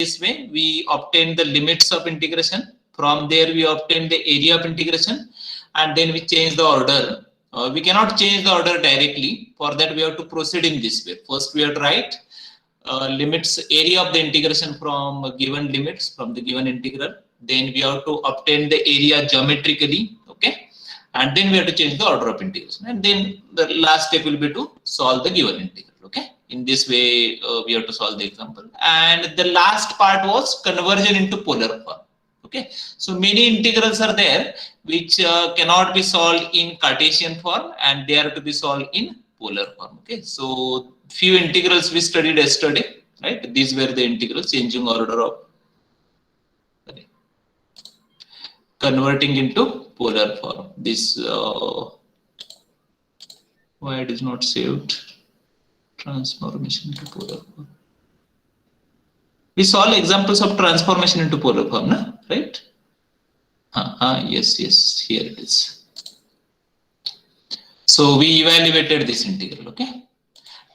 this way we obtain the limits of integration. From there we obtain the area of integration, and then we change the order. We cannot change the order directly. For that we have to proceed in this way. First we have to write limits, area of the integration from given limits from the given integral. Then we have to obtain the area geometrically, okay, and then we have to change the order of integration, and then the last step will be to solve the given integral, okay. In this way we have to solve the example, and the last part was conversion into polar form, okay. So many integrals are there which cannot be solved in Cartesian form, and they are to be solved in polar form, okay. So few integrals we studied yesterday, right? These were the integrals, changing order of, converting into polar form. This why it is not saved? Transformation into polar form. We solve examples of transformation into polar form, na? Right? Yes, here it is. So we evaluated this integral, okay.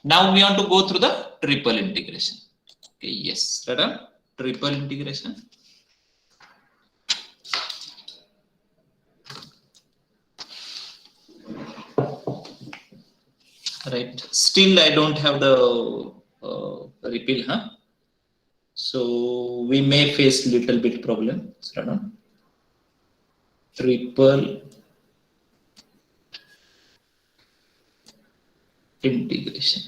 Now we want to go through the triple integration. Okay, yes, right? Triple integration. Right. Still, I don't have the repeal, huh? So we may face little bit problem. Triple integration.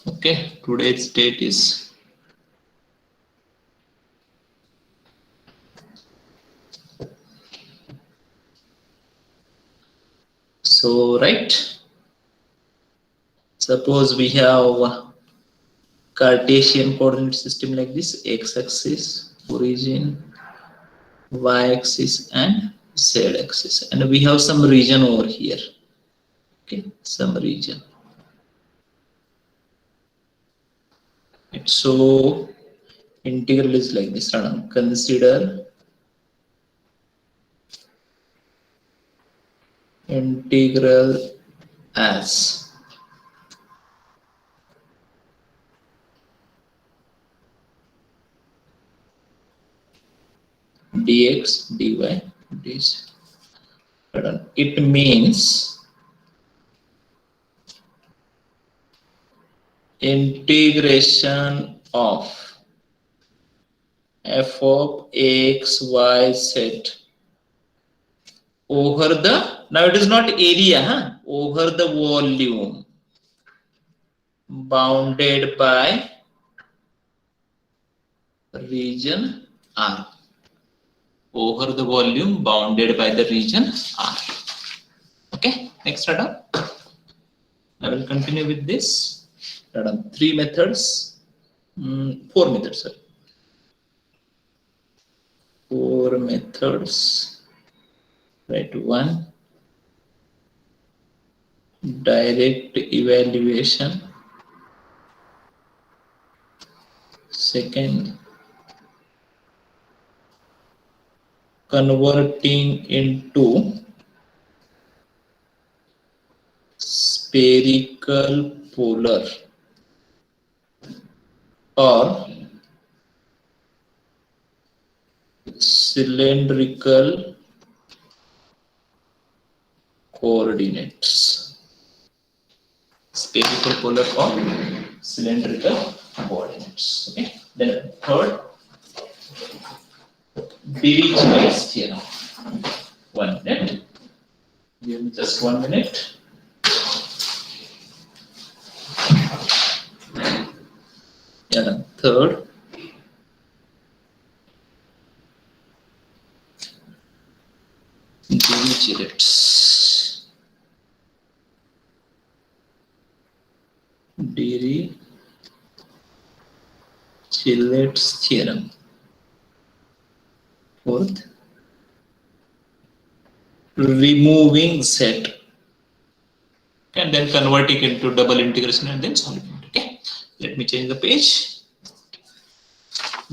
Okay, today's date is so, right. Suppose we have Cartesian coordinate system like this: x-axis, origin, y-axis, and z-axis, and we have some region over here. Okay, some region. So integral is like this. Consider integral as dx, dy, dz. It means integration of f of x, y, z over the, now it is not area, huh? Over the volume bounded by region R. Over the volume bounded by the region R. Okay, next Radha. I will continue with this. Radha, 3 methods, 4 methods, sorry. 4 methods. Right, 1, direct evaluation. Second, converting into spherical polar or cylindrical coordinates. Spherical polar or cylindrical coordinates. Okay. Then third, Dirichlet's theorem. 1 minute. Give me just 1 minute. Yeah, third, Dirichlet's. Dirichlet's theorem. Fourth, removing z and then converting into double integration and then solving it. Okay, let me change the page.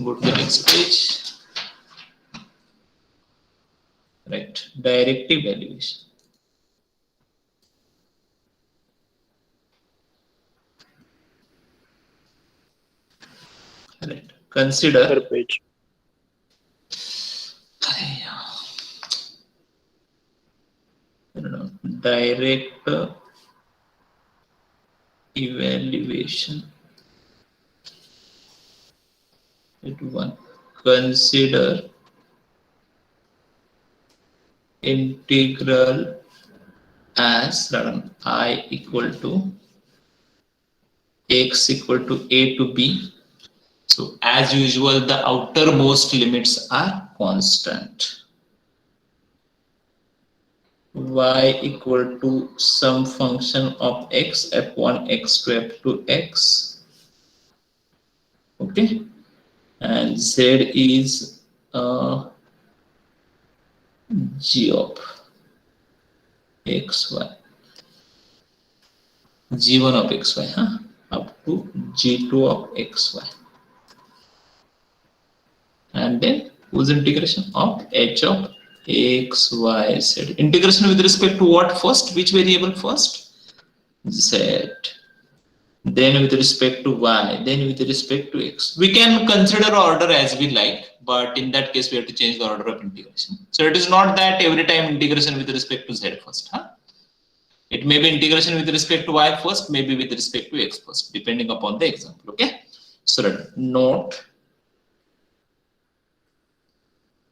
Go to the next page. Right, direct evaluation. Right. Consider Third page. direct evaluation at one. Consider integral as I equal to x equal to a to b. So as usual, the outermost limits are constant. Y equal to some function of x f1 x2 f2 x. Okay, and z is g of xy, g1 of xy, up to g2 of xy, and then whose integration of h of x, y, z. Integration with respect to what first? Which variable first? Z. Then with respect to y, then with respect to x. We can consider order as we like, but in that case we have to change the order of integration. So it is not that every time integration with respect to z first. It may be integration with respect to y first, maybe with respect to x first, depending upon the example. Okay. So note,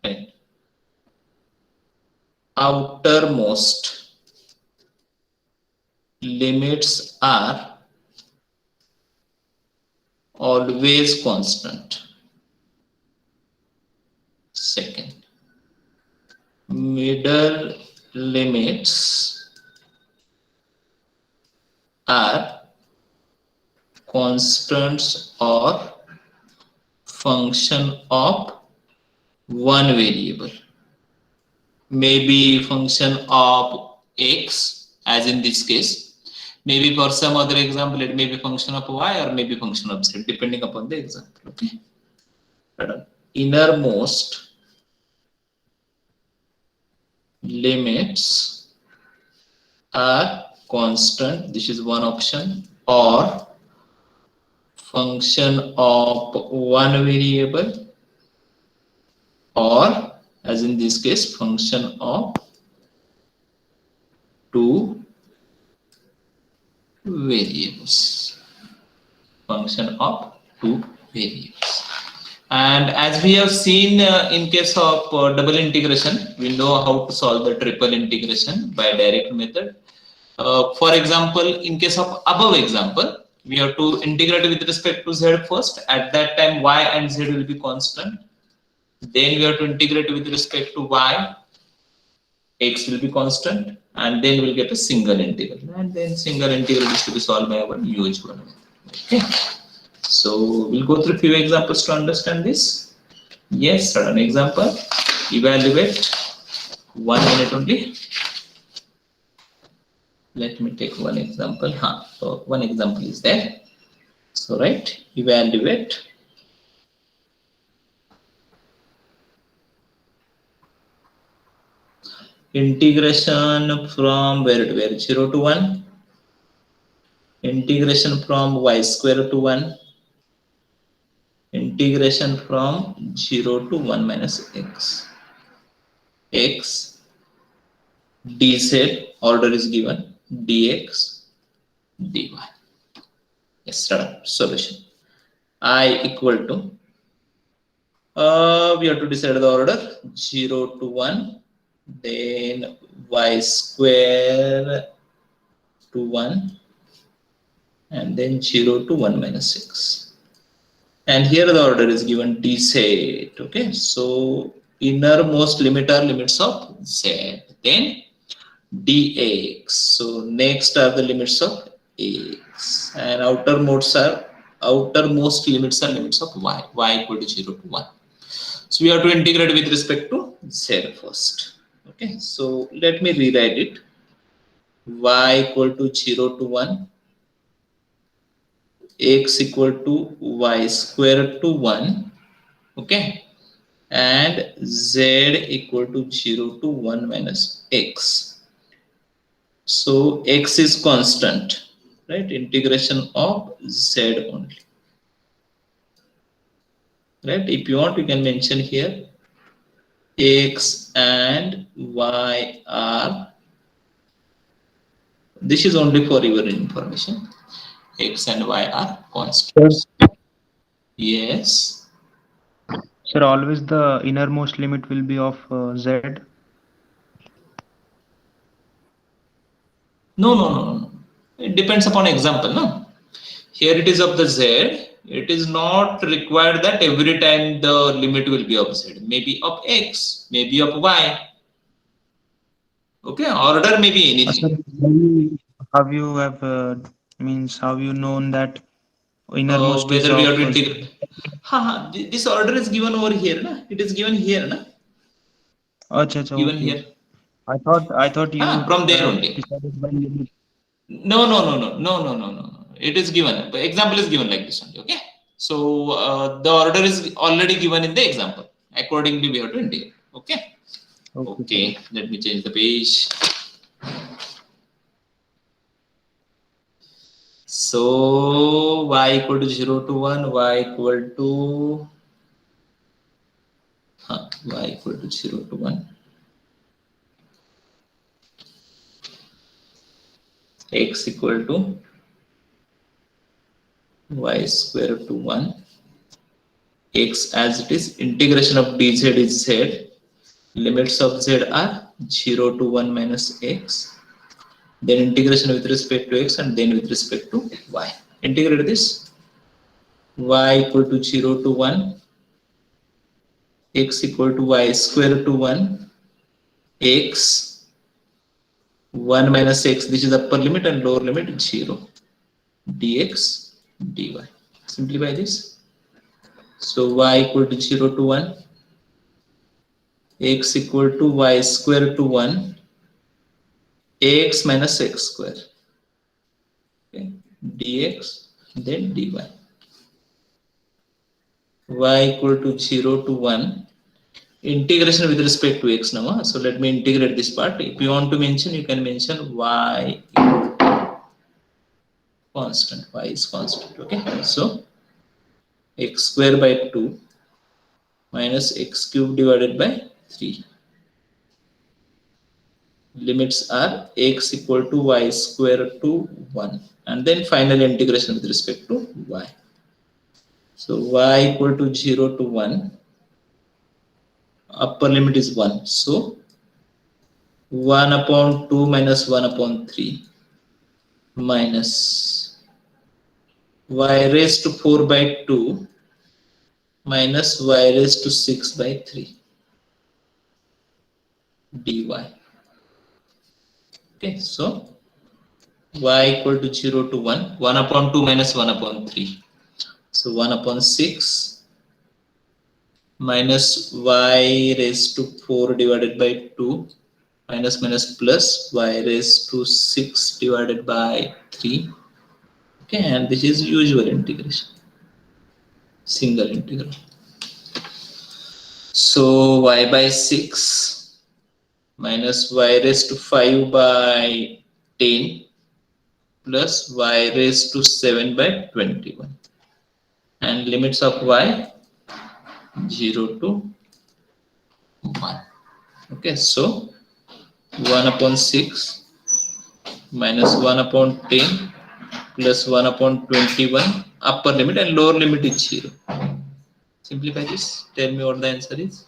right, outermost limits are always constant. Second, middle limits are constants or function of one variable, maybe function of x, as in this case. Maybe for some other example it may be function of y, or maybe function of z, depending upon the example. Okay. Innermost limits are constant, this is one option, or function of one variable, or as in this case function of two variables. Function of two variables. And as we have seen in case of double integration, we know how to solve the triple integration by direct method. For example, in case of above example, we have to integrate with respect to z first. At that time y and z will be constant. Then we have to integrate with respect to y, x will be constant, and then we'll get a single integral, and then single integral is to be solved by our usual method. Okay. So we'll go through a few examples to understand this. Yes, an example. Evaluate. 1 minute only. Let me take one example. So one example is there. So right, evaluate. Integration from where to where? 0 to 1. Integration from y square to 1. Integration from 0 to 1 minus x. X, dz, order is given, dx, dy. Yes, start solution. I equal to, we have to decide the order, 0 to 1, then y square to 1, and then 0 to 1 minus 6. And here the order is given d set. Okay, so innermost limit are limits of z, then dx. So next are the limits of x, and outermost limits are limits of y equal to 0 to 1. So we have to integrate with respect to z first. Okay, so let me rewrite it. Y equal to 0 to 1, x equal to y square to 1, okay, and z equal to 0 to 1 minus x. So x is constant, right? Integration of z only. right? If you want, you can mention here x and y are, this is only for your information, x and y are Sir, constants. Yes. sir, always the innermost limit will be of z. No, no, no, no, no. It depends upon example, no? Here it is of the z. It is not required that every time the limit will be of z. Maybe of x, maybe of y. Okay, order may be Sir, anything. have you have means have you known that innermost is Whether we of have to integrate. This order is given over here, na? It is given here, na? Acha, acha, Given okay. here. I thought you From there only. decided by limit. No, no, no, no, no, no, no, no, no. It is given. The example is given like this only. Okay. So the order is already given in the example. Accordingly, we have to integrate. Okay. Okay, sir. Okay. Let me change the page. So y equal to 0 to 1, y equal to y equal to 0 to 1, x equal to y square to 1, x as it is, integration of dz is z, limits of z are 0 to 1 minus x, then integration with respect to x and then with respect to y. Integrate this, y equal to 0 to 1, x equal to y square to 1, x 1 minus x, this is upper limit and lower limit 0, dx dy. Simplify this. So y equal to 0 to 1, x equal to y square to 1, ax minus x square, okay, dx then dy. Y equal to 0 to 1, integration with respect to x now. So let me integrate this part. If you want to mention, you can mention y equal to constant. Y is constant. Okay. So x square by 2 minus x cube divided by 3. Limits are x equal to y square to 1. And then final integration with respect to y. So y equal to 0 to 1. Upper limit is 1. So 1 upon 2 minus 1 upon 3 minus y raised to 4 by 2 minus y raised to 6 by 3 dy. Okay, so y equal to 0 to 1, 1 upon 2 minus 1 upon 3. So 1 upon 6 minus y raised to 4 divided by 2 minus plus y raised to 6 divided by 3. Okay, and this is usual integration, single integral. So y by 6 minus y raised to 5 by 10 plus y raised to 7 by 21. And limits of y 0 to 1. Okay, so 1 upon 6 minus 1 upon 10 plus 1 upon 21, upper limit and lower limit is 0. Simplify this. Tell me what the answer is.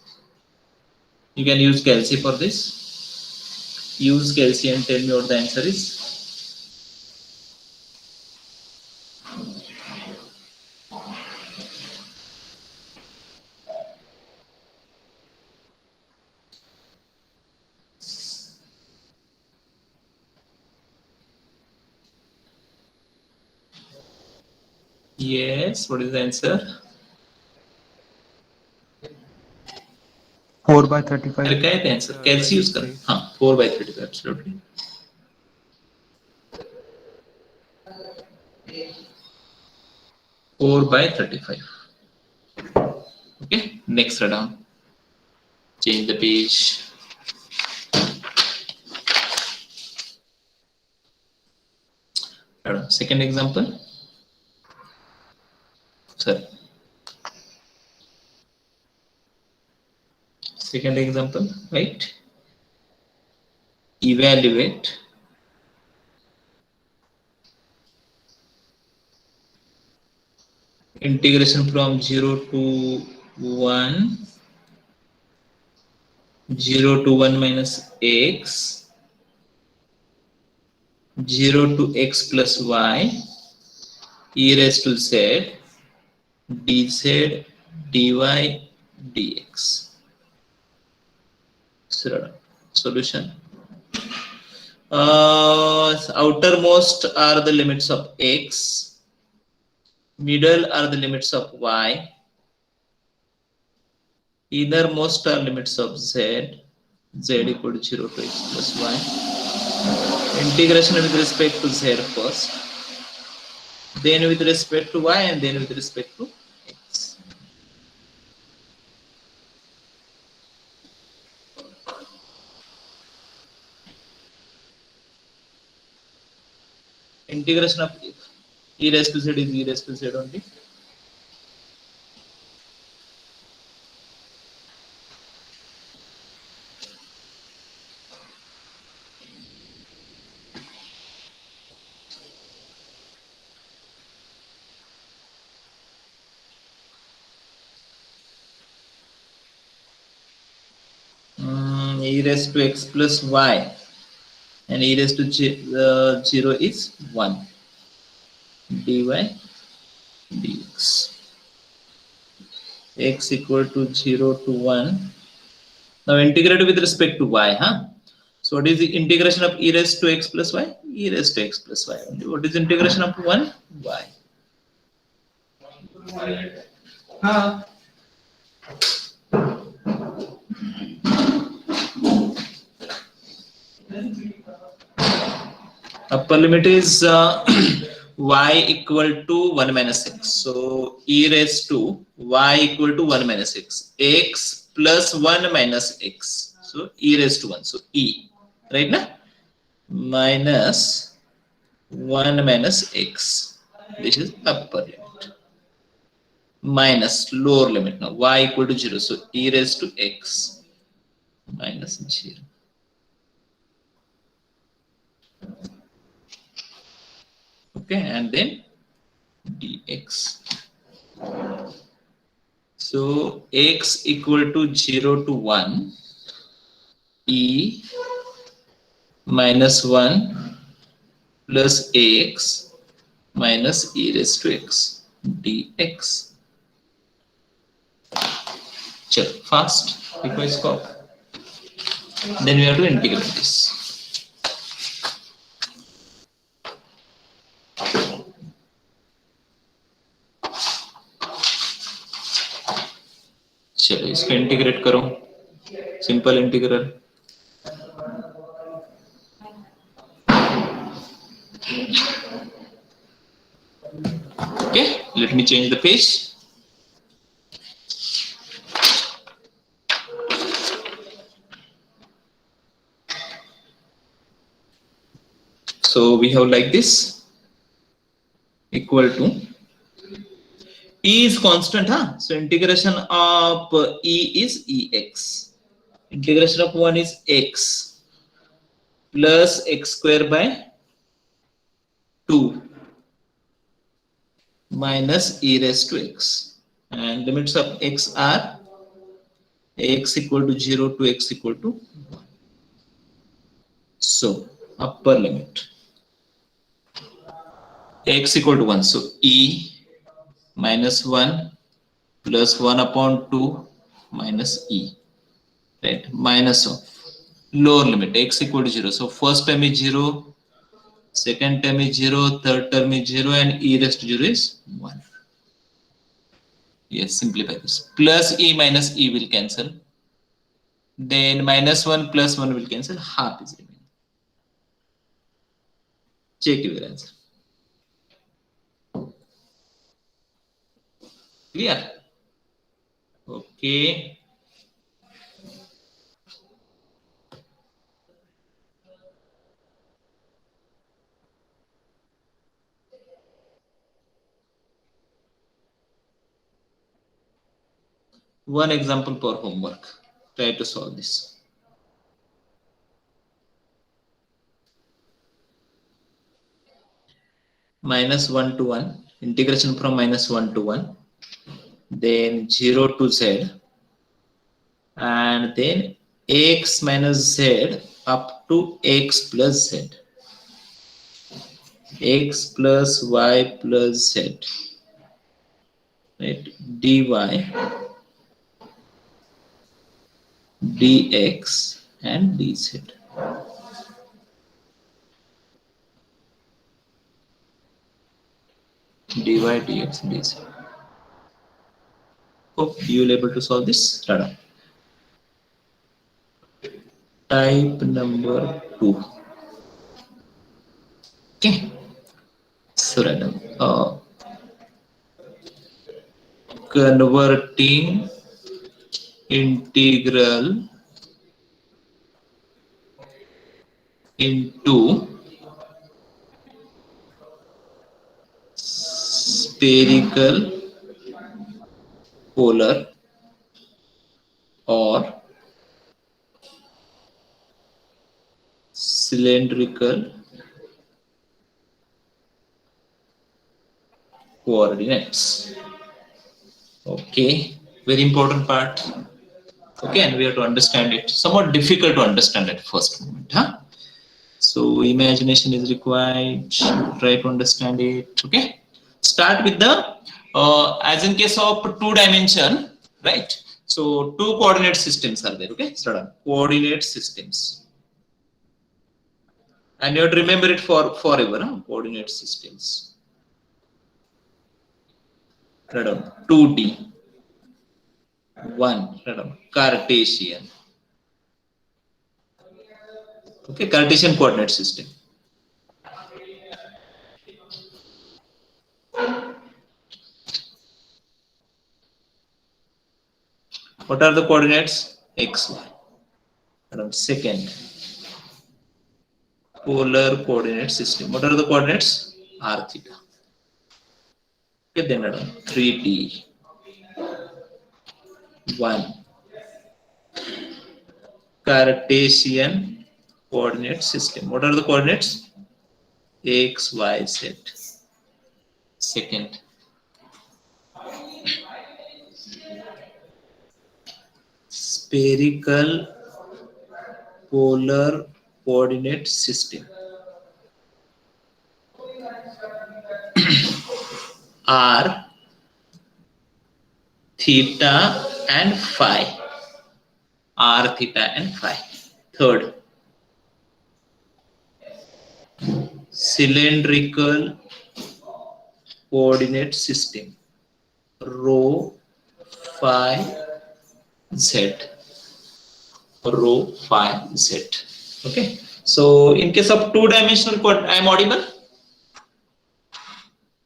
You can use Kelsey for this. Use Kelsey and tell me what the answer is. Yes, what is the answer? 4 by 35. क्या है answer? कैलसी use कर, हाँ 4/35 absolutely. 4/35. Okay, next down. Change the page. Second example. Sorry. Second example, right? Evaluate integration from 0 to 1, 0 to 1 minus x, 0 to x plus y, e raised to z, dz, dy, dx. Solution. Outermost are the limits of x, middle are the limits of y, innermost are limits of z, z equal to 0 to x plus y. Integration with respect to z first, then with respect to y, and then with respect to x. Integration of e raised to z is e raised to z only. E raised to x plus y and e raised to 0 is 1. Dy dx. X equal to 0 to 1. Now integrate with respect to y, huh? So what is the integration of e raised to x plus y? E raised to x plus y only. What is integration of 1? Y. Upper limit is y equal to 1 minus x. So e raised to y equal to 1 minus x. X plus 1 minus x. So e raised to 1. So e, right now? Minus 1 minus x. This is upper limit. Minus lower limit now. Y equal to 0. So e raised to x minus 0. Okay, and then dx. So x equal to 0 to 1, e minus 1 plus ax minus e raised to x dx. Check fast before I stop. Then we have to integrate this. चलो इसको integrate करो, simple integral. Okay, let me change the page. So we have like this, equal to e is constant, huh? So integration of e is ex. Integration of 1 is x plus x square by 2 minus e raised to x. And limits of x are x equal to 0 to x equal to 1. So upper limit x equal to 1. So e minus 1 plus 1 upon 2 minus e, right? Minus of lower limit x equal to 0. So first term is 0, second term is 0, third term is 0, and e raised to 0 is 1. Yes, simplify this. Plus e minus e will cancel. Then minus 1 plus 1 will cancel. Half is remaining. Check your answer. Clear? Okay. One example for homework. Try to solve this. -1 to 1, integration from -1 to 1, then 0 to z, and then x minus z up to x plus z, x plus y plus z, right? dy, dx, and dz. dy, dx, dz. Hope you will able to solve this. Radha. Type number 2. Okay. So Radha, converting integral into spherical, polar, or cylindrical coordinates. Okay, very important part. Okay, and we have to understand it. Somewhat difficult to understand at first moment, huh? So imagination is required. Try to understand it. Okay, start with the as in case of 2-dimension, right? So 2 coordinate systems are there. Okay, start on coordinate systems, and you have to remember it for forever. Huh? Coordinate systems. Right on 2D. 1, right on Cartesian. Okay, Cartesian coordinate system. What are the coordinates? X, Y. Around second. Polar coordinate system. What are the coordinates? R, theta. Okay, then around 3D. 1. Cartesian coordinate system. What are the coordinates? X, Y, Z. Second. Spherical polar coordinate system. R, theta, and phi. R, theta, and phi. Third, cylindrical coordinate system. Rho, phi, z. Rho, phi, z. Okay. So in case of 2-dimensional, I am audible?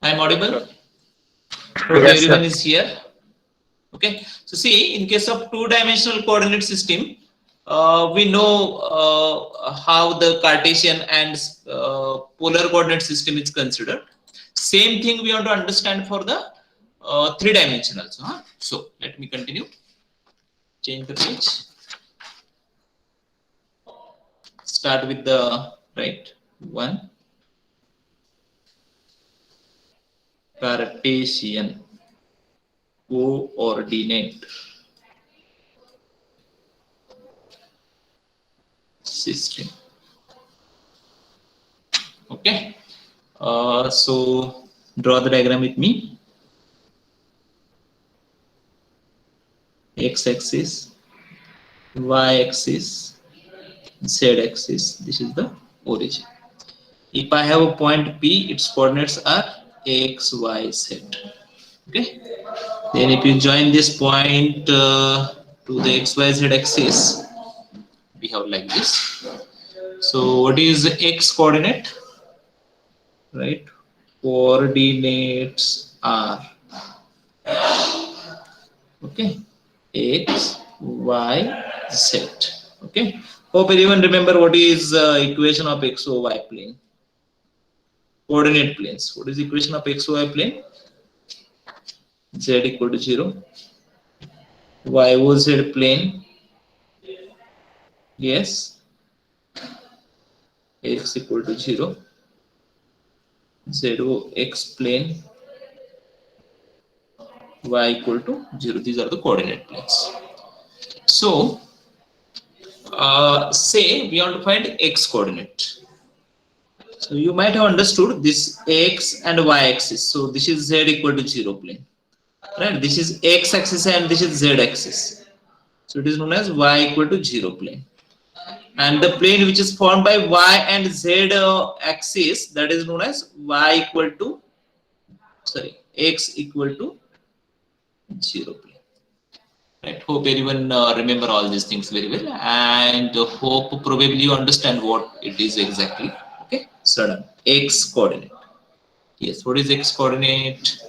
I am audible? Yes, Everyone sir. is here. Okay. So see, in case of 2-dimensional coordinate system, we know how the Cartesian and polar coordinate system is considered. Same thing we want to understand for the 3-dimensional. Huh? So let me continue. Change the page. Start with the right 1. Cartesian coordinate system. Okay. So draw the diagram with me. X-axis, Y-axis, Z-axis. This is the origin. If I have a point P, its coordinates are X, Y, Z. Okay. Then if you join this point to the X, Y, Z axis, we have like this. So what is the X coordinate? Right. Coordinates are okay. X, Y, Z. Okay. Hope everyone remember what is equation of X, Y plane. Coordinate planes. What is the equation of X, Y plane? Z equal to 0. Y, O, Z plane. Yes, x equal to 0, x plane, y equal to 0. These are the coordinate planes. So say we want to find x coordinate. So you might have understood this x and y axis. So this is z equal to 0 plane, right? This is x axis and this is z axis. So it is known as y equal to 0 plane. And the plane which is formed by y and z axis, that is known as y equal to, sorry, x equal to 0 plane. Right? Hope everyone remember all these things very well, and hope probably you understand what it is exactly. Okay, so done. X coordinate. Yes, what is x coordinate?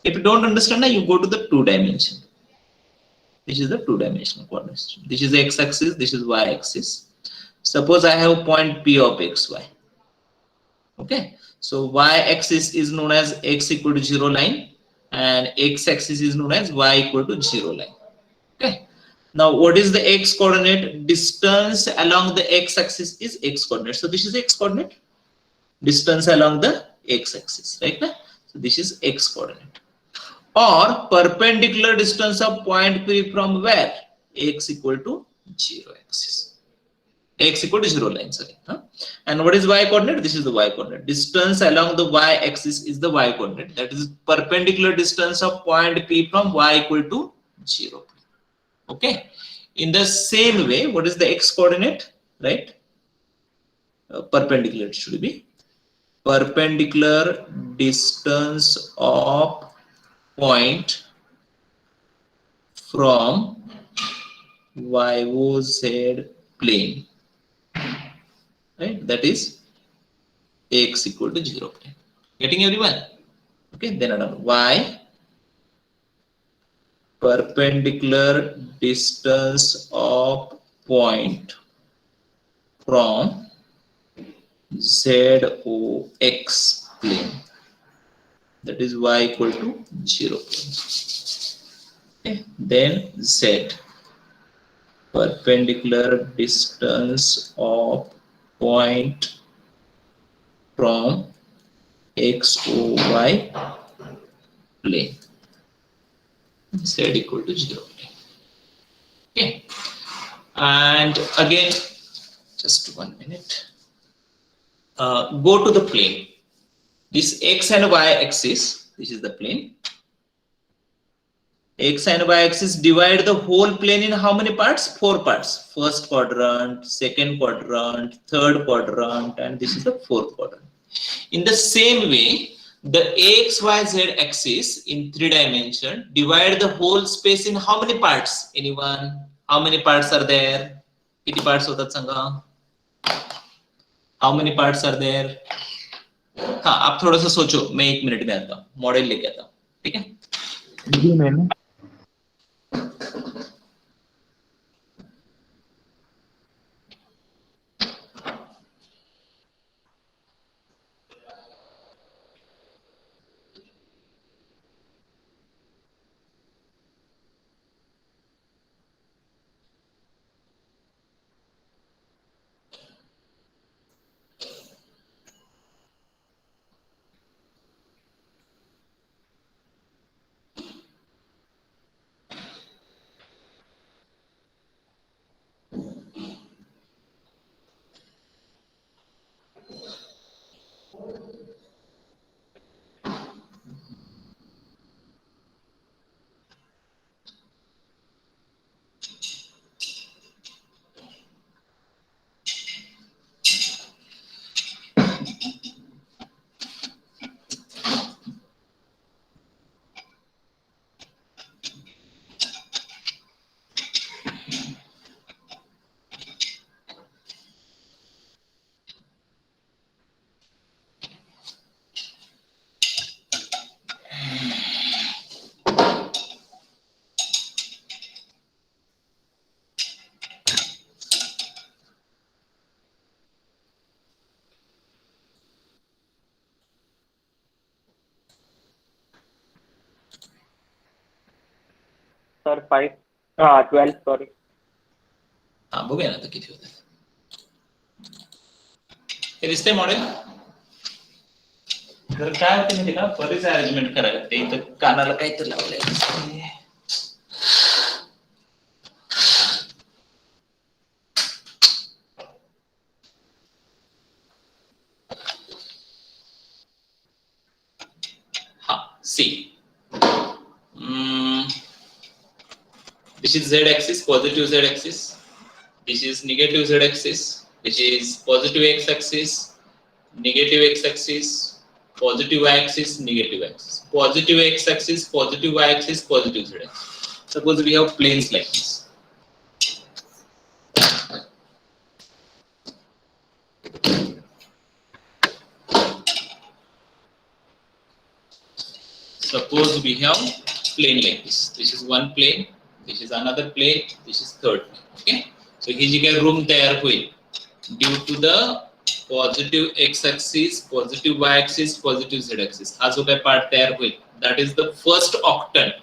If you don't understand, you go to the 2-dimension. This is the 2-dimensional coordinate. This is the x-axis, this is y-axis. Suppose I have point P of xy. Okay, so y-axis is known as x equal to 0 line, and x-axis is known as y equal to 0 line. Okay, now what is the x coordinate? Distance along the x-axis is x coordinate. So this is x coordinate. Distance along the x-axis, right? So this is x coordinate. Or perpendicular distance of point P from where? X equal to 0 axis. X equal to 0 line, sorry. And what is y coordinate? This is the y coordinate. Distance along the y axis is the y coordinate. That is perpendicular distance of point P from y equal to 0. Okay. In the same way, what is the x coordinate? Right? Perpendicular, it should be perpendicular distance of point from YOZ plane, right? That is x equal to 0 plane. Getting everyone? Okay, then y perpendicular distance of point from ZOX plane, that is y equal to 0 plane. Okay, then z perpendicular distance of point from XOY plane, z equal to 0 plane. Okay, and again, just 1 minute. Go to the plane. This x and y axis, this is the plane. X and y axis divide the whole plane in how many parts? 4 parts. First quadrant, second quadrant, third quadrant, and this is the fourth quadrant. In the same way, the x, y, z axis in 3 dimension divide the whole space in how many parts? Anyone? How many parts are there? किती parts होतात सांगा? How many parts are there? हाँ, आप थोड़ा सा सोचो, मैं 1 minute में आता हूँ, मॉडल लेके आता हूँ, ठीक है? जी मैंने Sir, 12, sorry. हा बघूया ना आता किती होत. हे दिसतंय मॉडेल. तर काय होते माहिती का, बरेच अरेंजमेंट करायला लागते. इथं कानाला काहीतरी लावलंय. हा सी, this is z axis, positive z axis. This is negative z axis. This is positive x axis, negative x axis, positive y axis, negative axis, positive x axis, positive y axis, positive z axis. Suppose we have planes like this. Suppose we have plane like this. This is one plane, this is another plane, this is third plane. Okay, so ही जी काही room तयार होईल due to the positive x axis, positive y axis, positive z axis, हा जो काही part तयार होईल, that is the first octant.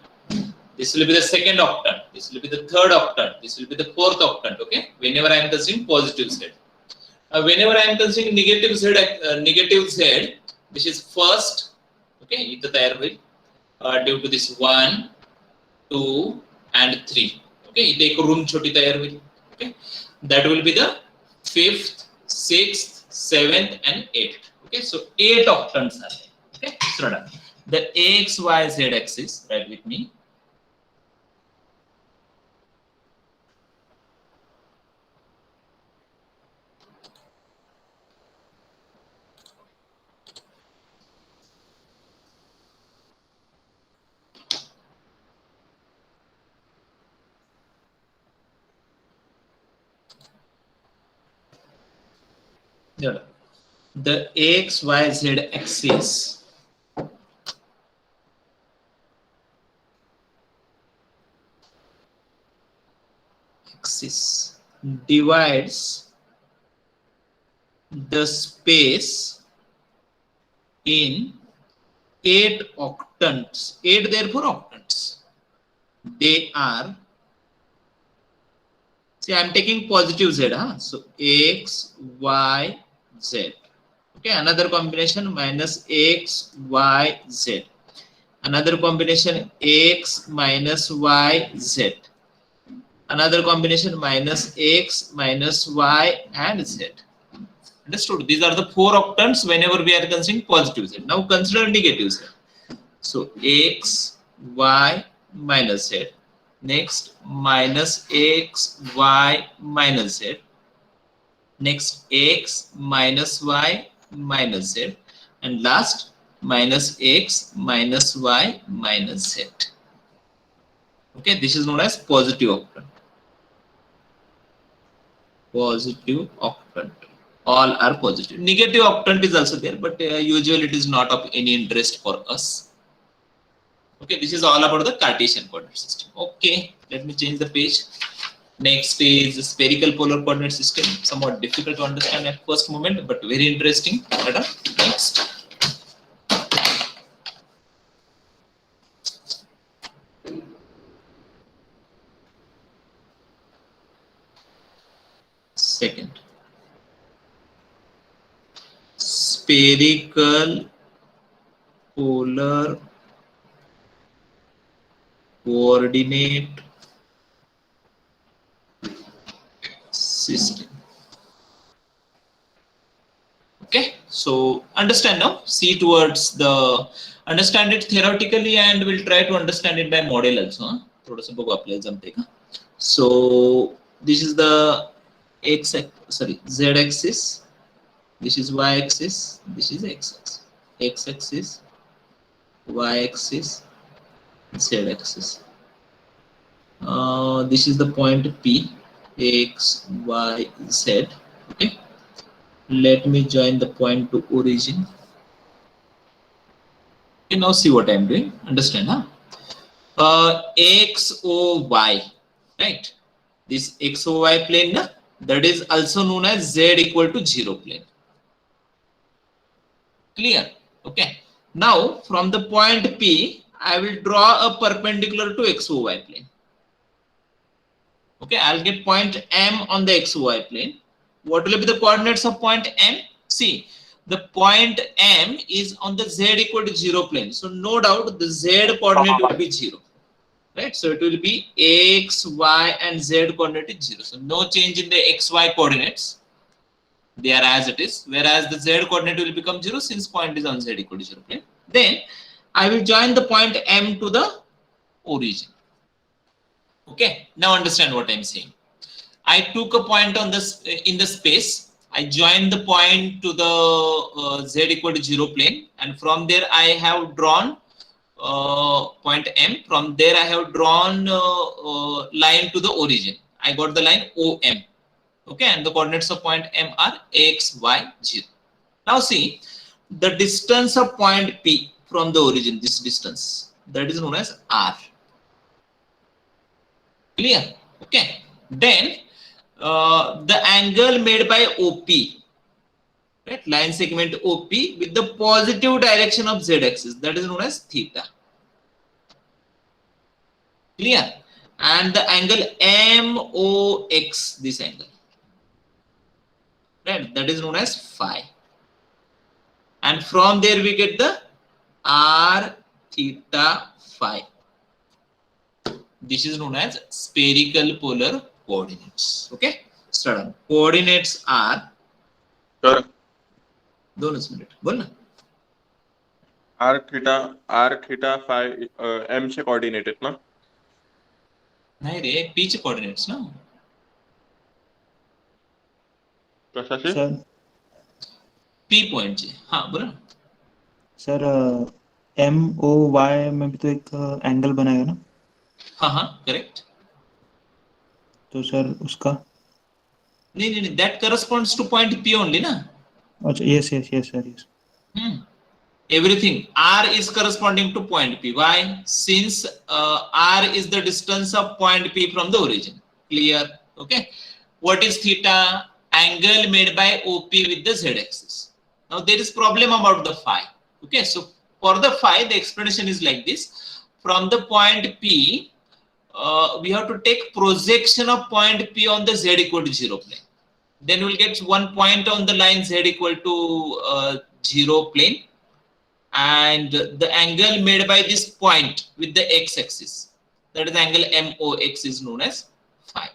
This will be the second octant, this will be the third octant, this will be the fourth octant. Okay, whenever I am considering positive z. Whenever I am considering negative z, this is first. Okay, इथं तयार होईल due to this 1, 2 and 3. Okay, इथे एक room छोटी तयार होईल. Okay, that will be the 5th, 6th, 7th and 8th. Okay, so 8 octants are there. Okay, so the x, y, z axis, right with me. The x, y, z axis divides the space in 8 octants. 8 therefore octants. They are, see, I am taking positive z, so x, y, z. Okay, another combination minus x, y, z. Another combination x minus y, z. Another combination minus x minus y and z. Understood? These are the 4 octants whenever we are considering positive z. Now consider negative z. So x, y minus z. Next minus x, y minus z. Next x minus y minus z. And last minus x minus y minus z. Okay, this is known as positive octant. Positive octant. All are positive. Negative octant is also there, but usually it is not of any interest for us. Okay, this is all about the Cartesian coordinate system. Okay, let me change the page. Next is the spherical polar coordinate system. Somewhat difficult to understand at first moment, but very interesting. Next. Second. Spherical polar coordinate system. Okay, so understand now. See towards the understand it theoretically, and we'll try to understand it by model also. थोडंसं बघू आपल्याला जमते का. So this is the z axis. This is y axis. This is x axis. X axis, y axis, z axis. This is the point P, x, y, z. Okay. Let me join the point to origin. You now see what I am doing. Understand, huh? X, O, Y, right? This X, O, Y plane, that is also known as Z equal to 0 plane. Clear? Okay. Now from the point P, I will draw a perpendicular to X, O, Y plane. Okay, I'll get point M on the XY plane. What will be the coordinates of point M? See, the point M is on the Z equal to 0 plane. So no doubt the Z coordinate will be 0. Right? So it will be X, Y and Z coordinate is 0. So no change in the XY coordinates. They are as it is. Whereas the Z coordinate will become 0 since point is on Z equal to 0 plane. Then I will join the point M to the origin. Okay. Now understand what I'm saying. I took a point on this in the space. I joined the point to the Z equal to 0 plane, and from there I have drawn point M. From there I have drawn line to the origin. I got the line OM. Okay, and the coordinates of point M are X, Y, 0. Now see, the distance of point P from the origin, this distance, that is known as R. Clear? Okay. Then the angle made by OP, right, line segment OP with the positive direction of Z axis, that is known as theta. Clear? And the angle MOX, this angle, right, that is known as phi. And from there we get the R theta phi. This is known as spherical polar coordinates. Okay, start on. Coordinates are sir 2 minute बोल ना. Are theta five M चे coordinate आहेत ना. नाही रे, P चे coordinates ना. कशाचे? सर पी पॉइंट चे. हाँ बोला ना. सर MOY में भी तो एक एंगल बनाएगा ना, हाँ हाँ करेक्ट. तो सर उसका. नहीं नहीं नहीं, that corresponds two point P only ना. अच्छा yes yes yes sir yes. Everything R is corresponding to point P. Why? Since R is the distance of point P from the origin. Clear? Okay. What is theta? Angle made by OP with the Z axis. Now there is problem about the phi. Okay. So for the phi, the explanation is like this. From the point P, we have to take projection of point P on the Z equal to 0 plane. Then we'll get one point on the line Z equal to 0 plane. And the angle made by this point with the x-axis, that is angle MOX, is known as phi.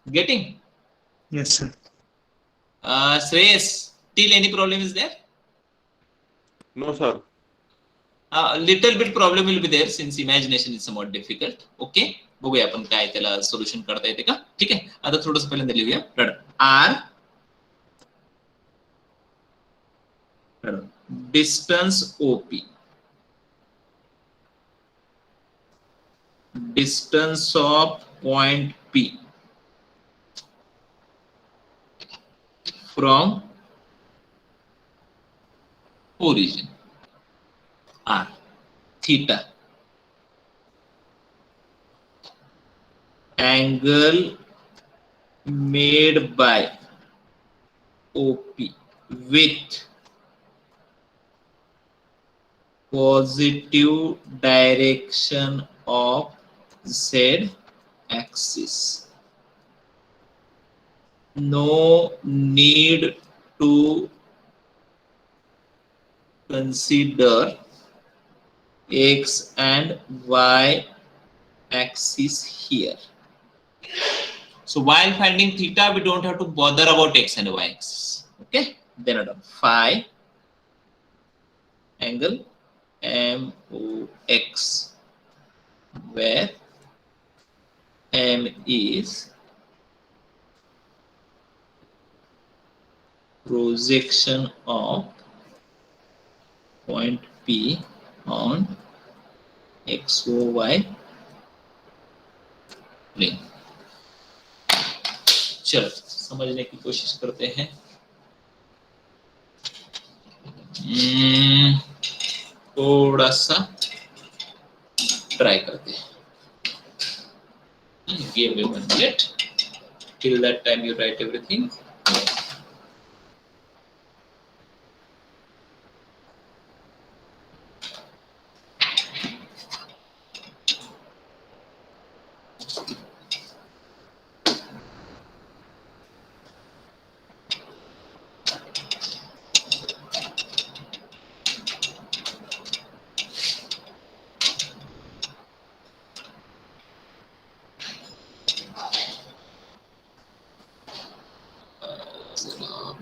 Getting? Yes sir. Shreyas, till any problem is there? No sir. A little bit problem will be there since imagination is somewhat difficult. Okay, बघूया आपण काय त्याला solution करता येते का. ठीक आहे, आता थोडंसं पहिल्यांदा लिहूया. R distance OP, distance of point P from origin, R theta, angle made by OP with positive direction of Z axis. No need to consider X and Y axis here. So while finding theta, we don't have to bother about X and Y axis. Okay, then phi angle MOX, where M is projection of point P on XOY plane. चलो समझने की कोशिश करते हैं. थोड़ा सा try करते हैं. Give me 1 minute. Till that time you write everything.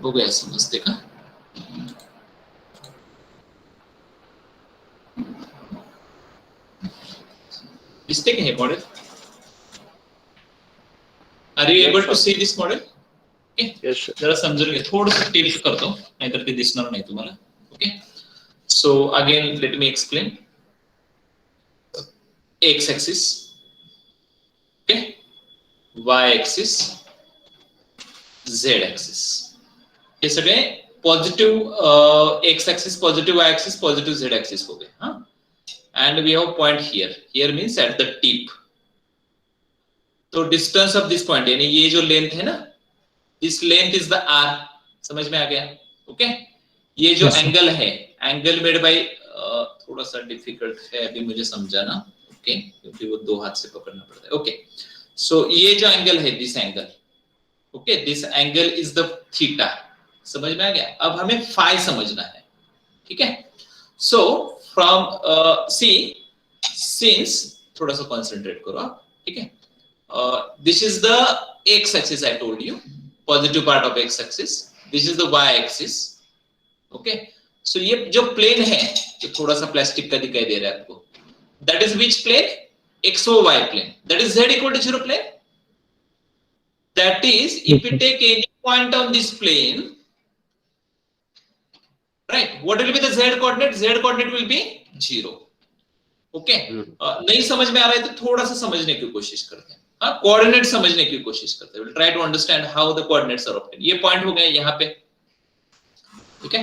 बघूया समजते का? दिसते का हे model? Are you able to see this model? Yes, sir. जरा समजून घ्या, थोडंसं टिल्ट करतो नाहीतर ते दिसणार नाही तुम्हाला. Okay, so again let me explain. X axis, okay, Y axis, Z axis, हे सगळे positive X axis, positive Y axis, positive Z axis हो गए. हाँ, and we have point here. Here means at the tip. तो distance of this point यानी ये जो length है ना, this length is the R. समझ में आ गया? ओके, ये जो Yes, sir. एंगल है, एंगल मेड बाय, थोड़ा सा डिफिकल्ट है अभी मुझे समझाना. ओके, क्योंकि वो दो हाथ से पकड़ना पड़ता है. ओके, सो ये जो एंगल है, this angle, okay, this angle is the theta. समझ में आ गया? अब हमें फाई समझना है. ठीक है, सो फ्रॉम सी, सिंस, थोड़ा सा कंसंट्रेट करो आप. ठीक है, this is the x axis I told you, positive part of x axis. This is the y axis. Okay, so ये जो प्लेन है, जो थोड़ा सा प्लास्टिक का दिखाई दे रहा है आपको, that is which plane? XOY plane. That is z equal to 0 plane. That is, if we take any point on this plane, right, what will be the z coordinate? Z coordinate will be 0. Okay, नहीं समझ में आ रहा है तो थोड़ा सा समझने की कोशिश करते हैं. हाँ, कोऑर्डिनेट समझने की कोशिश करते हैं. Try to understand how the coordinates are obtain. ये पॉइंट हो गए यहाँ पे. ठीक है,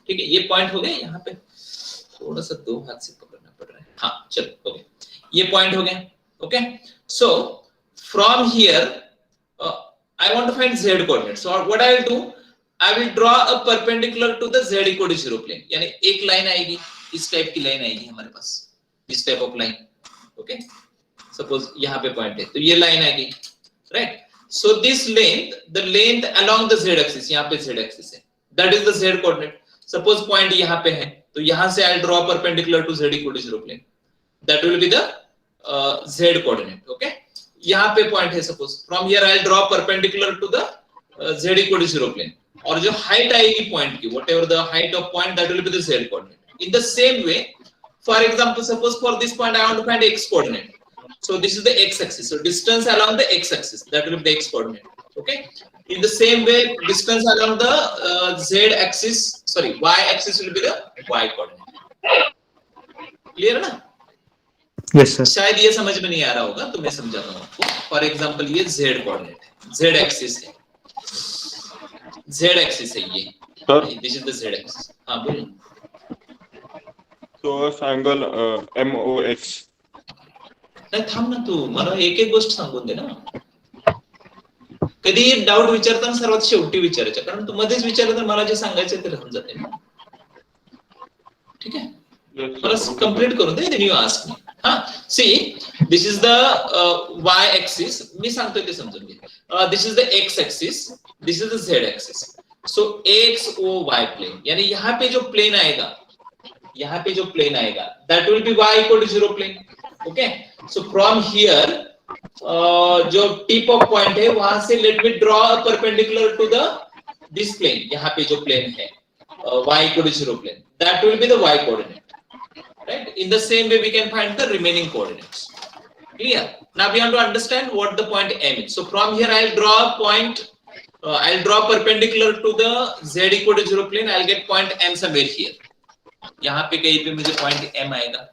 ठीक है, ये पॉइंट हो गए यहाँ पे. थोड़ा सा दो हाथ से पकड़ना पड़ रहा है. हाँ, चलो, ओके, ये पॉइंट हो गए. Okay, so from here I want to find z coordinate. So what I will do, I will draw a perpendicular to the z equal to 0 plane. यानी एक लाइन आएगी, इस टाइप की लाइन आएगी हमारे पास, इस type of line. Okay, suppose यहाँ पे पॉइंट है तो ये लाइन आएगी, right. So this length, the length along the z axis, यहाँ पे z एक्सिस है, that is the z coordinate. Suppose point यहाँ पे है तो यहाँ से I draw perpendicular to z equal to 0 plane. That will be the z coordinate. Okay, यहाँ पे पॉइंट है, suppose from here I draw perpendicular to the z equal to 0 plane. और जो हाइट आएगी पॉइंट की, whatever the height of point, that will be the z coordinate. In the same way, for example, suppose for this point I want to find x coordinate. So this is the x axis. So distance along the x axis, that will be the x coordinate. Okay. In the same way, distance along the z axis, sorry, y axis will be the y coordinate. Clear है ना? Yes, sir. शायद ये समझ में नहीं आ रहा होगा तो मैं समझाता हूँ आपको. For example, ये z coordinate है, z axis है, z एक्सिस है ये. Sir, this is the z axis. हां, बोलिए. so this angle MOX. नाही, थांब ना तू, मला एक एक गोष्ट सांगून दे ना. कधी डाऊट विचारताना सर्वात शेवटी विचारायचं, कारण तू मध्येच विचारलं तर मला जे सांगायचं ते राहून जाते ना. ठीक आहे, Yes, मला sir. कंप्लीट करून दे, देन यू आस्क मी. हां, see, this is the y axis. मी सांगतोय ते समजून घे. This is the x axis, this is the z axis. So XOY plane, यानी यहाँ पे जो प्लेन आएगा, यहाँ पे जो प्लेन आएगा, that will be y equal to 0 plane. Okay, so from here जो टिप ऑफ पॉइंट है वहां से let me draw a perpendicular to the this plane. यहाँ पे जो प्लेन है y equal to 0 plane, that will be the y coordinate. Right? In the same way, we can find the remaining coordinates. Clear? Now we want to understand what the point M is. So from here, I'll draw a point. I'll draw perpendicular to the z equal to 0 plane. I'll get point M somewhere here. यहाँ पे कहीं पे मुझे point M आएगा.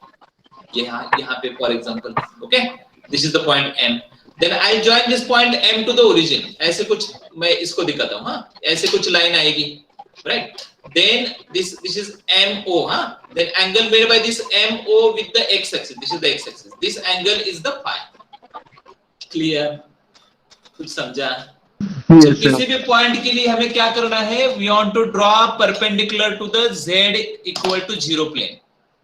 यहाँ पे, for example, okay? This is the point M. Then I'll join this point M to the origin. ऐसे कुछ मैं इसको दिखाता हूँ. हाँ, ऐसे कुछ लाइन आएगी, right? Then this is MO, huh? Then angle made by this MO with the x axis. This is the x axis. This angle is the phi. Clear? कुछ समझा? Yes, So sir. किसी भी point के लिए हमें क्या करना है? We want to draw perpendicular to the z equal to 0 plane.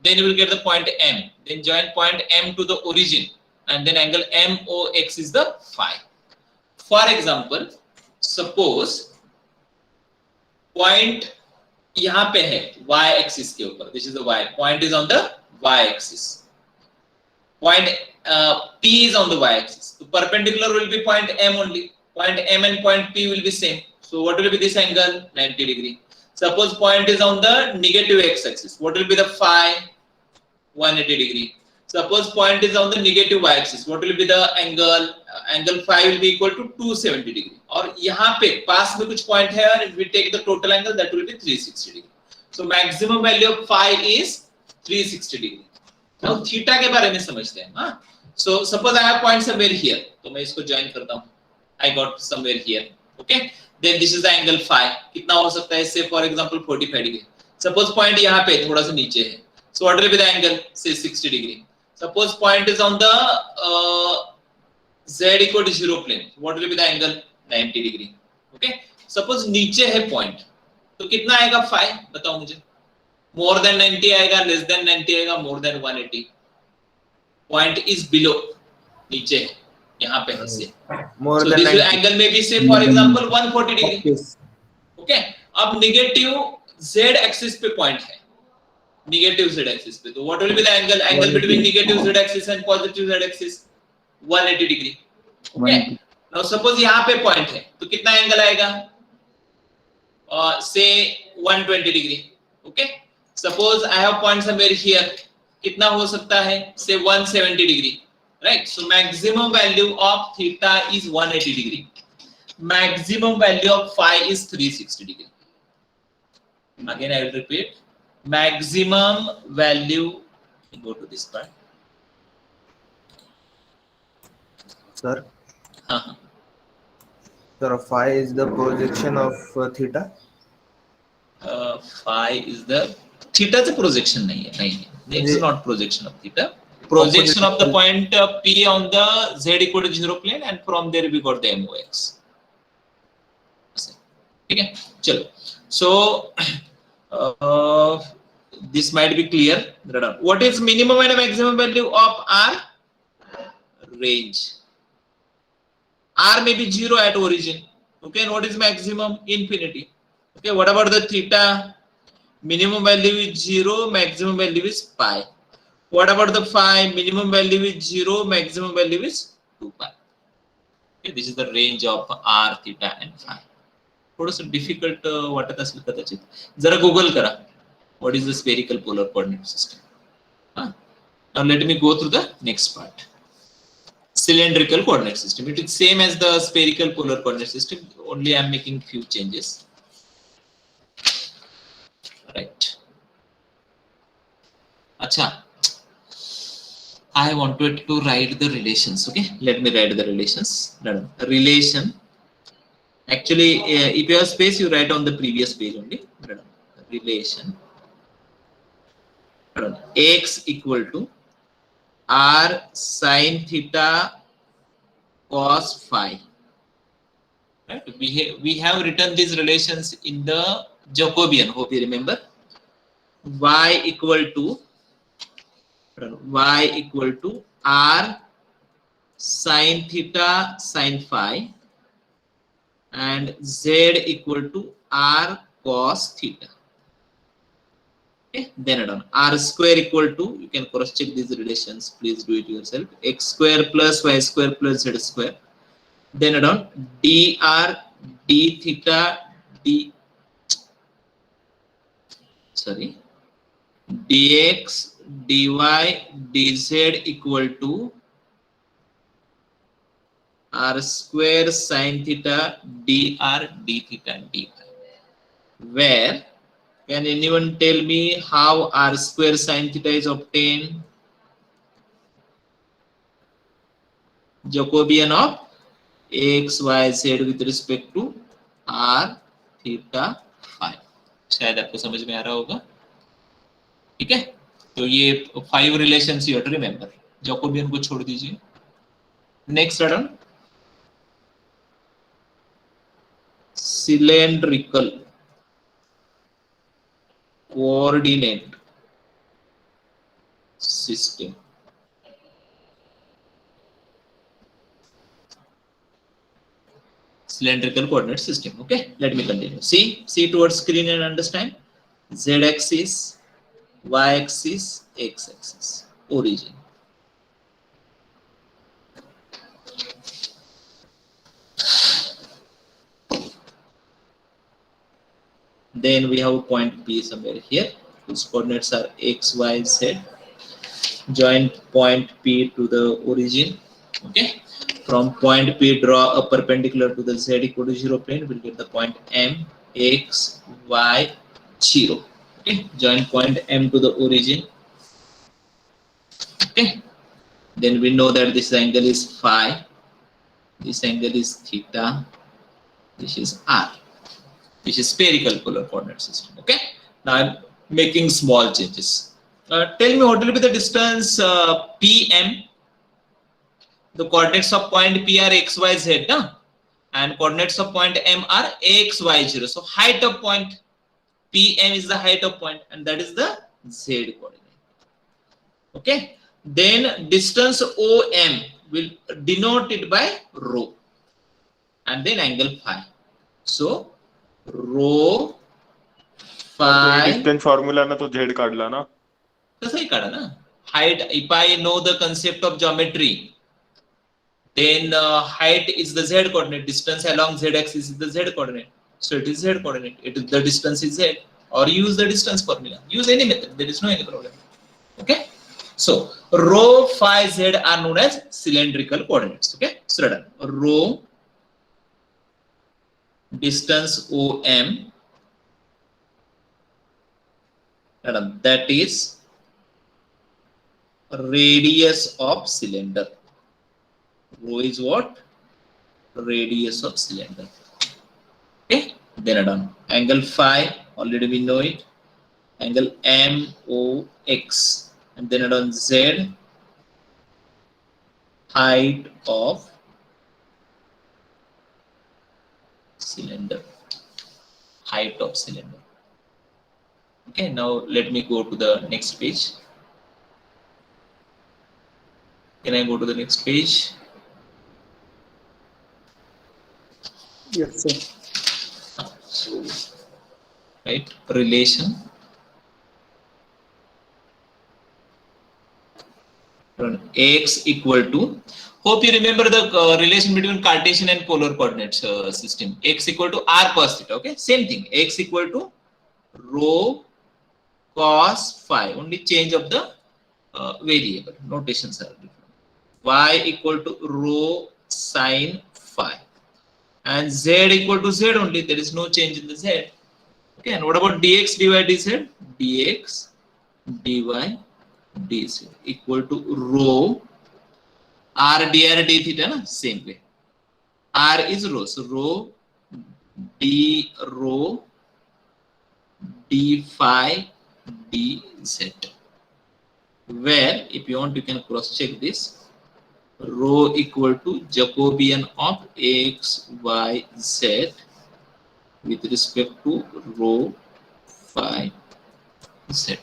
Then you will get the point M. Then join point M to the origin, and then angle MOX is the phi. For example, suppose point यहाँ पे है y axis के ऊपर. This is the y. Point is on the y axis. Point P is on the y axis. So perpendicular will be point M only. Point M and point P will be same. So what will be this angle? 90 degree. Suppose point is on the negative x-axis. What will be the phi? 180 degree. Suppose point is on the negative y-axis. What will be the angle? Angle phi will be equal to 270 degree. और यहाँ पे पास में कुछ point है और if we take the total angle that will be 360 degree. So maximum value of phi is 360 degree. Now theta के बारे में समझते हैं. हाँ. So suppose I have point somewhere here. तो मैं इसको join करता हूँ. I got somewhere here. Okay. Then this is the angle phi. कितना हो सकता है इससे? For example 45 degree. Suppose point यहाँ पे थोड़ा सा नीचे है. So what will be the angle? Say 60 degree. Suppose point is on the z equal to 0 plane. What will be the angle? 90 degree. Okay. Suppose नीचे है point. तो कितना आएगा phi? बताओ मुझे. More than 90 आएगा, less than 90 आएगा, more than 180. Point is below. नीचे है. यहाँ पे है से. So this angle may be say for example 140 degree. Okay. अब negative z axis पे point है. Negative z axis पे. तो what will be the angle? Angle between negative z axis and positive z axis? 180 degree. Okay. Now suppose यहाँ पे point है. तो कितना angle आएगा? Say 120 degree. Okay. Suppose I have point somewhere here. कितना हो सकता है? Say 170 degree. Right. So maximum value of theta is 180 degree. Maximum value of phi is 360 degree. Again, I will repeat. Maximum value. Go to this part. Sir. Uh-huh. Sir, phi is the projection of theta. Phi is the theta is a projection नहीं. This is not projection of theta. Projection of the point P on the z equal to 0 plane, and from there we got the MOX. Okay, चलो. So this might be clear. What is minimum and maximum value of R? Range. R may be 0 at origin. Okay, and what is maximum? Infinity. Okay, what about the theta? Minimum value is 0, maximum value is pi. What about the phi? Minimum value is 0, maximum value is 2 pi. Okay, this is the range of R, theta and phi. थोड़ा difficult वाटत असेल कदाचित. जरा Google करा. What is the spherical polar coordinate system? Now let me go through the next part. Cylindrical coordinate system. It is same as the spherical polar coordinate system. Only I am making few changes. Right. Acha. I wanted to write the relations. Okay, let me write the relations. Relation. Actually, if you have space, you write on the previous page only. Relation. X equal to R sin theta cos phi. Right? We have written these relations in the Jacobian. Hope you remember. Y equal to R sin theta sin phi and Z equal to R cos theta. Okay, then add on R square equal to, you can cross check these relations, please do it yourself, X square plus Y square plus Z square. Then add on dr d theta dx dy dz equal to R square sin theta dr d theta dy. Where, can anyone tell me how R square sin theta is obtained? Jacobian of x, y, z with respect to R, theta, phi. शायद आपको समझ में आ रहा होगा. ठीक है, तो ये 5 relations you have to remember. Jacobian को छोड़ दीजिए. Next run cylindrical coordinate system. Cylindrical coordinate system. Okay, let me continue. See towards screen and understand. Z axis, y axis, x axis, origin. then we have a point P somewhere here whose coordinates are x, y, z. Join point P to the origin. Okay, from point P draw a perpendicular to the z equal to 0 plane. We'll get the point M, x, y, 0. Okay, join point M to the origin. Okay, then we know that this angle is phi, this angle is theta, this is r, which is spherical polar coordinate system. Okay, now I'm making small changes. Tell me what will be the distance PM. The coordinates of point P are x, y, z, no? And coordinates of point M are x, y, 0. So height of point PM is the height of point, and that is the z coordinate. Okay. Then distance OM will denote it by rho, and then angle phi. So rho phi. Distance formula ना तो Z काढला ना. कसंही काढा ना. Height, if I know the concept of geometry, then height is the z coordinate, distance along z axis is the z coordinate, so it is z coordinate, the distance is z, or use the distance formula, use any method, there is no any problem. Okay, so rho phi z are known as cylindrical coordinates. Okay, so done. Rho distance OM, that is radius of cylinder. Rho is what? Radius of cylinder. Okay, then done. Angle phi, already we know it. Angle MOX, and then on Z, height of cylinder. Height of cylinder. Okay, now let me go to the next page. Can I go to the next page? Yes, sir. So, right, relation. X equal to, hope you remember the relation between Cartesian and polar coordinates system. X equal to r cos theta. Okay, same thing. X equal to rho cos phi. Only change of the variable. Notations are different. Y equal to rho sin phi. And z equal to z only, there is no change in the z. Okay, and what about dx dy dz? Dx dy dz equal to rho r dr d theta, na? Same way. R is rho, so rho d rho d phi dz. Where, if you want, you can cross check this. Rho equal to Jacobian of x, y, z with respect to rho phi z.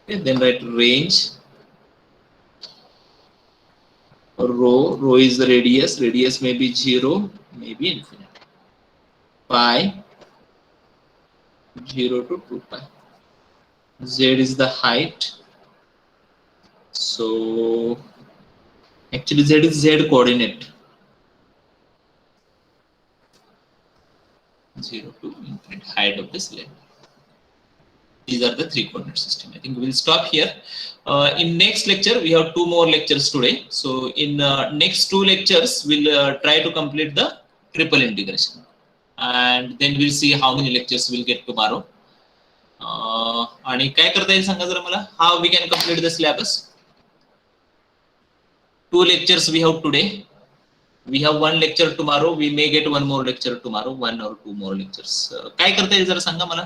Okay, then write range. Rho is the radius. Radius may be 0, may be infinite. Pi 0 to 2 pi. Z is the height. So actually z is z coordinate. 0 to infinite, height of the cylinder. These are the three coordinate system. I think we will stop here. In next lecture, we have 2 more lectures today. So in next 2 lectures, we'll try to complete the triple integration, and then we'll see how many lectures we'll get tomorrow. आणि काय करता येईल सांगा जरा मला, how we can complete the syllabus. 2 lectures we have today. We have 1 lecture tomorrow. We may get 1 more lecture tomorrow, 1 or 2 more lectures. काय करता येईल जरा सांगा मला.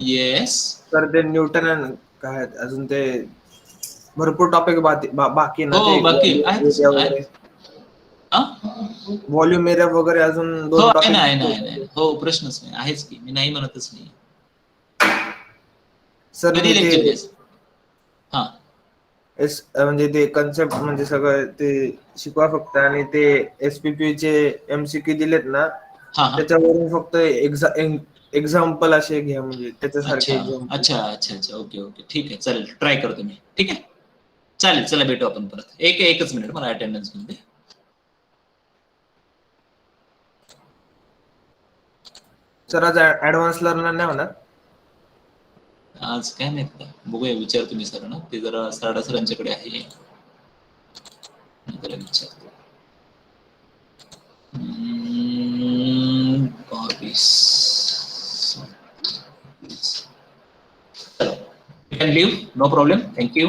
Yes. तर ते न्यूटन आणि काय अजून ते भरपूर टॉपिक बाकी ना. हो, बाकी आहेत. व्हॉल्यूम एरिया वगैरे अजून हो, 2 टॉपिक. नाही. हो, प्रश्नच नाही, आहेच की, मी नाही म्हणतच नाही. सर हा, म्हणजे ते कन्सेप्ट म्हणजे सगळं ते शिकवा फक्त, आणि ते एसपीपी चे एमसीक्यू दिलेत ना, त्याच्यावरून फक्त एक्झाम्पल असे घ्या, म्हणजे त्याच्यासारखे. अच्छा, ओके, ठीक आहे, चालेल, ट्राय करतो मी. ठीक आहे, चालेल, चला भेटू आपण परत. एकच मिनिट, मला अटेंडन्स घेऊन दे. सर आज ऍडव्हान्स लर्नर नाही होणार? आज काय माहित का, बघूया, विचार तुम्ही सर ना, ते जरा साडा सरांच्याकडे आहे, मी त्याला विचारतो. 22. You can leave, no problem. Thank you.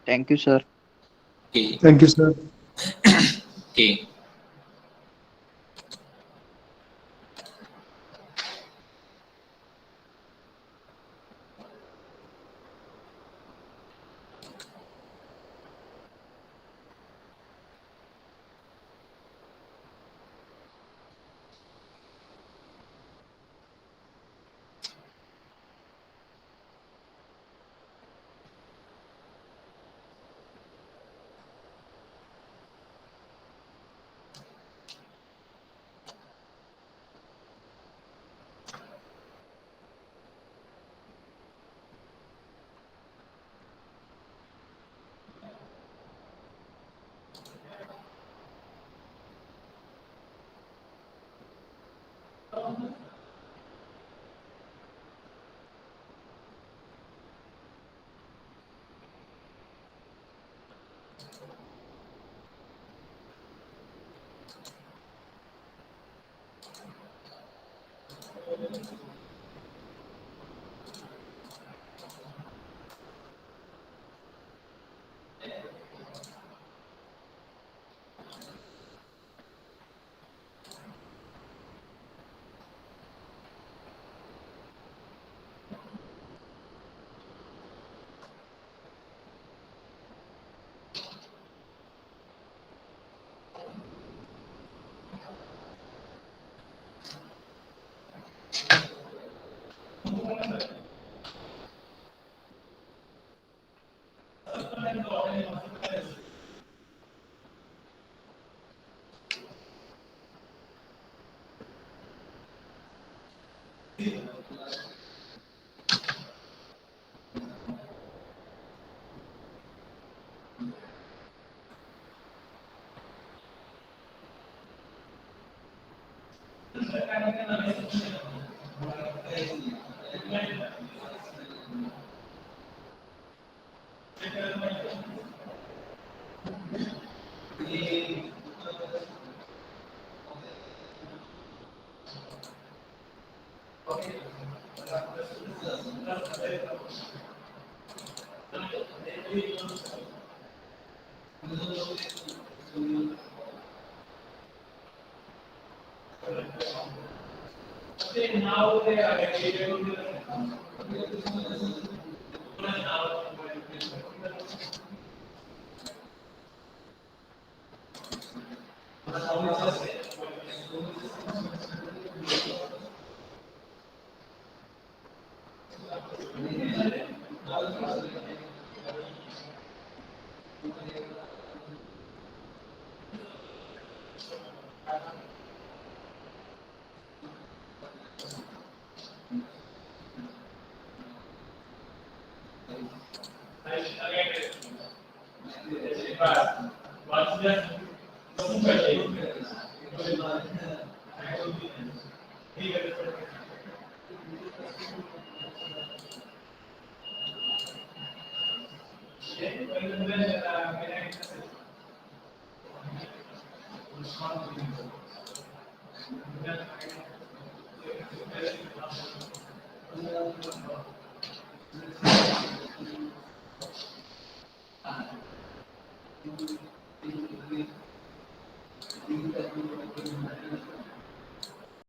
Thank you, sir. Okay. Thank you, sir. Okay.